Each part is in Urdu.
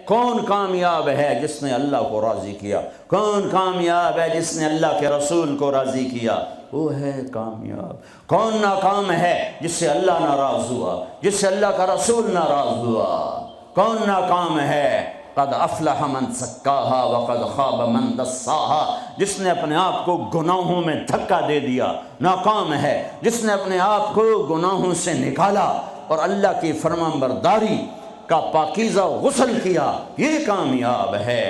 کون کامیاب ہے جس نے اللہ کو راضی کیا؟ کون کامیاب ہے جس نے اللہ کے رسول کو راضی کیا؟ وہ ہے کامیاب۔ کون ناکام ہے جس سے اللہ ناراض ہوا، جس سے اللہ کا رسول ناراض ہوا؟ کون ناکام ہے؟ قد افلح من زکاہا وقد خواب من دساہا، جس نے اپنے آپ کو گناہوں میں دھکا دے دیا ناکام ہے، جس نے اپنے آپ کو گناہوں سے نکالا اور اللہ کی فرمانبرداری کا پاکیزہ غسل کیا، یہ کامیاب ہے۔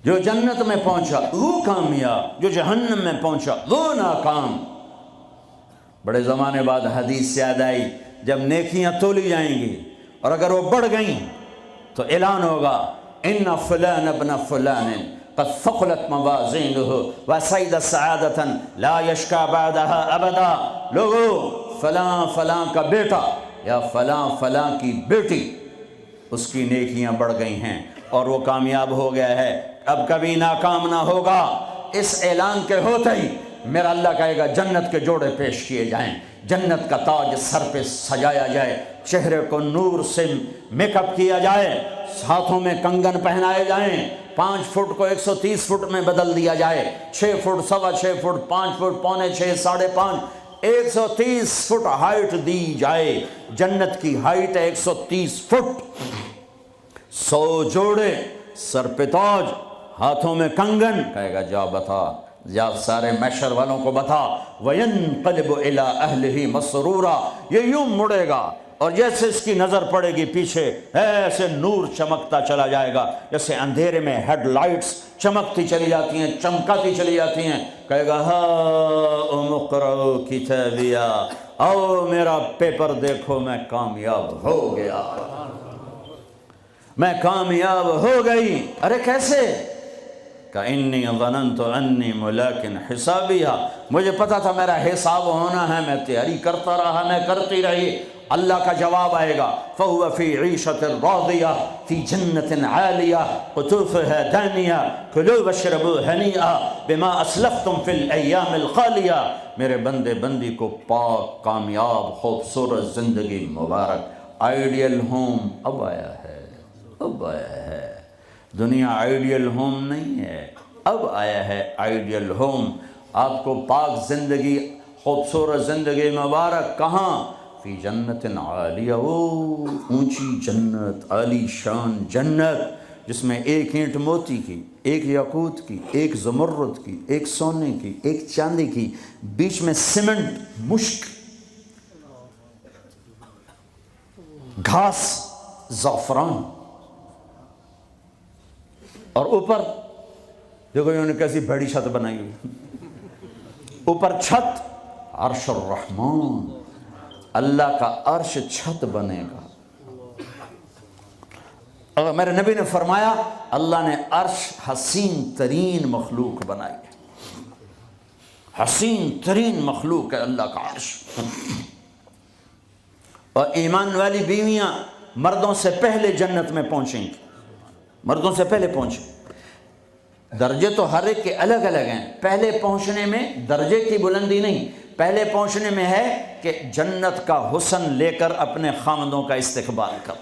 جو جنت میں پہنچا وہ کامیاب، جو جہنم میں پہنچا وہ ناکام۔ بڑے زمانے بعد حدیث یاد آئی، جب نیکیاں تولی جائیں گی اور اگر وہ بڑھ گئیں تو اعلان ہوگا ان فلان ابن فلان قد ثقلت موازینہ وسعد سعادۃ لا یشقی بعدها ابدا۔ لوگو، فلاں فلاں کا بیٹا یا فلاں فلاں کی بیٹی، اس کی نیکیاں بڑھ گئی ہیں اور وہ کامیاب ہو گیا ہے، اب کبھی ناکام نہ ہوگا۔ اس اعلان کے ہوتے ہی میرا اللہ کہے گا جنت کے جوڑے پیش کیے جائیں، جنت کا تاج سر پہ سجایا جائے، چہرے کو نور سے میک اپ کیا جائے، ہاتھوں میں کنگن پہنائے جائیں، 5 فٹ کو 130 فٹ میں بدل دیا جائے، 6 foot, 6.25 foot, 5 foot, 5.25، 5.5، 130 foot height دی جائے۔ جنت کی ہائٹ ہے 130 فٹ۔ 100 جوڑے، سر پہ تاج، ہاتھوں میں کنگن، کہے گا جا بتا، یا سارے محشر والوں کو بتا، وَيَنْقَلِبُ إِلَىٰ أَهْلِهِ مَسْرُورًا، یہ یوں مڑے گا اور جیسے اس کی نظر پڑے گی پیچھے ایسے نور چمکتا چلا جائے گا، جیسے اندھیرے میں ہیڈ لائٹس چمکتی چلی جاتی ہیں، چمکاتی چلی جاتی ہیں۔ کہے گا ہاؤم اقرؤوا کتابیہ، آؤ میرا پیپر دیکھو، میں کامیاب ہو گیا، میں کامیاب ہو گئی۔ ارے کیسے؟ کہ انی ظننت انی ملاق حسابیہ، مجھے پتا تھا میرا حساب ہونا ہے، میں تیاری کرتا رہا، میں کرتی رہی۔ اللہ کا جواب آئے گا فَهُوَ فِي عِيشَةٍ رَاضِيَةٍ فِي جَنَّةٍ عَالِيَةٍ قُطُوفُهَا دَانِيَةٌ كُلُوا وَاشْرَبُوا هَنِيئًا بِمَا أَسْلَفْتُمْ فِي الْأَيَّامِ الْخَالِيَةِ۔ میرے بندے بندی کو پاک، کامیاب، خوبصورت زندگی مبارک۔ آئیڈیل ہوم اب آیا ہے، اب آیا ہے۔ دنیا آئیڈیل ہوم نہیں ہے، اب آیا ہے آئیڈیل ہوم۔ آپ کو پاک زندگی، خوبصورت زندگی مبارک کہاں؟ فی جنت عالیہ، وہ اونچی جنت، عالی شان جنت جس میں ایک اینٹ موتی کی، ایک یاقوت کی، ایک زمرد کی، ایک سونے کی، ایک چاندی کی، بیچ میں سیمنٹ، مشک، گھاس، زعفران، اور اوپر دیکھو انہوں نے کیسی بڑی چھت بنائی ہوئی، اوپر چھت عرش الرحمن، اللہ کا عرش چھت بنے گا۔ اور میرے نبی نے فرمایا اللہ نے عرش حسین ترین مخلوق بنائی ہے، حسین ترین مخلوق ہے اللہ کا عرش۔ اور ایمان والی بیویاں مردوں سے پہلے جنت میں پہنچیں گی، مردوں سے پہلے پہنچیں۔ درجے تو ہر ایک کے الگ الگ ہیں، پہلے پہنچنے میں درجے کی بلندی نہیں، پہلے پہنچنے میں ہے کہ جنت کا حسن لے کر اپنے خامدوں کا استقبال کر۔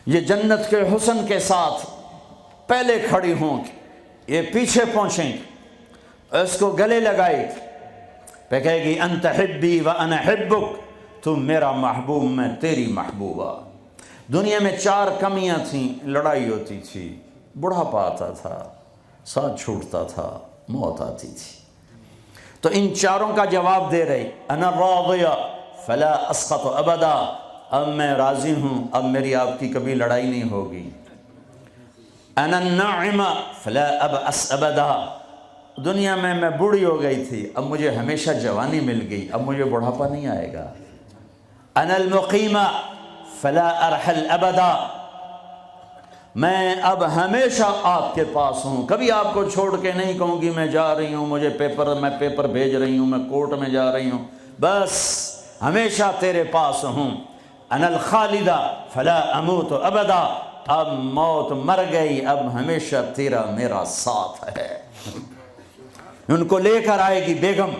یہ جنت کے حسن کے ساتھ پہلے کھڑی ہوں گی، یہ پیچھے پہنچیں گی، اس کو گلے لگائے پہ کہے گی انت حبی و انا حبک، تو میرا محبوب میں تیری محبوبہ۔ دنیا میں 4 کمیاں تھیں، لڑائی ہوتی تھی، بڑھاپا آتا تھا، ساتھ چھوٹتا تھا، موت آتی تھی، تو ان 4 کا جواب دے رہی، انا راضیہ فلا اسقط ابدا، اب میں راضی ہوں، اب میری آپ کی کبھی لڑائی نہیں ہوگی۔ انا الناعمہ فلا ابأس ابدا، دنیا میں بوڑھی ہو گئی تھی، اب مجھے ہمیشہ جوانی مل گئی، اب مجھے بڑھاپا نہیں آئے گا۔ انا المقیمہ فلا ارحل ابدا، میں اب ہمیشہ آپ کے پاس ہوں، کبھی آپ کو چھوڑ کے نہیں کہوں گی میں جا رہی ہوں، میں پیپر بھیج رہی ہوں، میں کورٹ میں جا رہی ہوں، بس ہمیشہ تیرے پاس ہوں۔ انا الخالدہ فلا اموت ابدا، اب موت مر گئی، اب ہمیشہ تیرا میرا ساتھ ہے۔ ان کو لے کر آئے گی بیگم،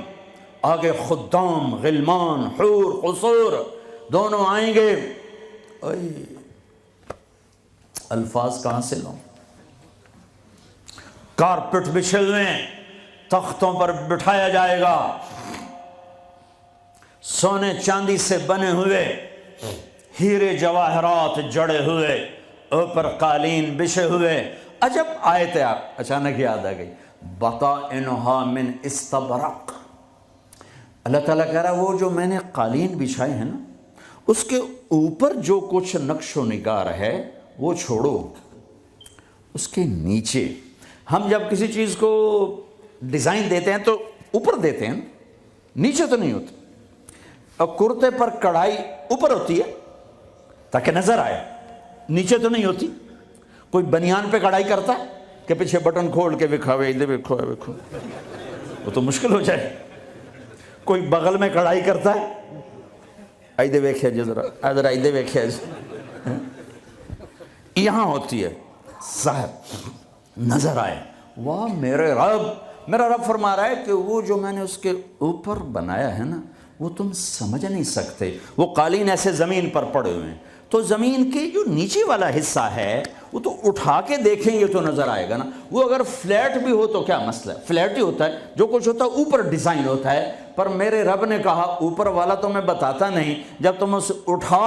آگے خدام، غلمان، حور، قصور، دونوں آئیں گے، اوئے الفاظ کہاں سے لوں؟ کارپٹ بچھے ہوئے ہیں، تختوں پر بٹھایا جائے گا، سونے چاندی سے بنے ہوئے، ہیرے جواہرات جڑے ہوئے، اوپر قالین بچھے ہوئے۔ عجب آیت ہے، اچانک یاد آ گئی، بطائنها من استبرق۔ اللہ تعالیٰ کہہ رہا ہے وہ جو میں نے قالین بچھائے ہیں نا، اس کے اوپر جو کچھ نقش و نگار ہے وہ چھوڑو، اس کے نیچے ہم جب کسی چیز کو ڈیزائن دیتے ہیں تو اوپر دیتے ہیں، نیچے تو نہیں ہوتے۔ اور کرتے پر کڑھائی اوپر ہوتی ہے تاکہ نظر آئے، نیچے تو نہیں ہوتی۔ کوئی بنیان پہ کڑھائی کرتا ہے کہ پیچھے بٹن کھول کے دکھاوے، ادھر دیکھو دیکھو، وہ تو مشکل ہو جائے۔ کوئی بغل میں کڑھائی کرتا ہے، ادھر دیکھے جی ذرا، ادھر ادھر دیکھے جی، یہاں ہوتی ہے صاحب نظر آئے۔ واہ میرے رب، میرا رب فرما رہا ہے کہ وہ جو میں نے اس کے اوپر بنایا ہے نا وہ تم سمجھ نہیں سکتے۔ وہ قالین ایسے زمین پر پڑے ہوئے ہیں، تو زمین کے جو نیچے والا حصہ ہے وہ تو اٹھا کے دیکھیں گے تو نظر آئے گا نا۔ وہ اگر فلیٹ بھی ہو تو کیا مسئلہ ہے، فلیٹ ہی ہوتا ہے، جو کچھ ہوتا ہے اوپر ڈیزائن ہوتا ہے۔ پر میرے رب نے کہا اوپر والا تو میں بتاتا نہیں، جب تم اسے اٹھا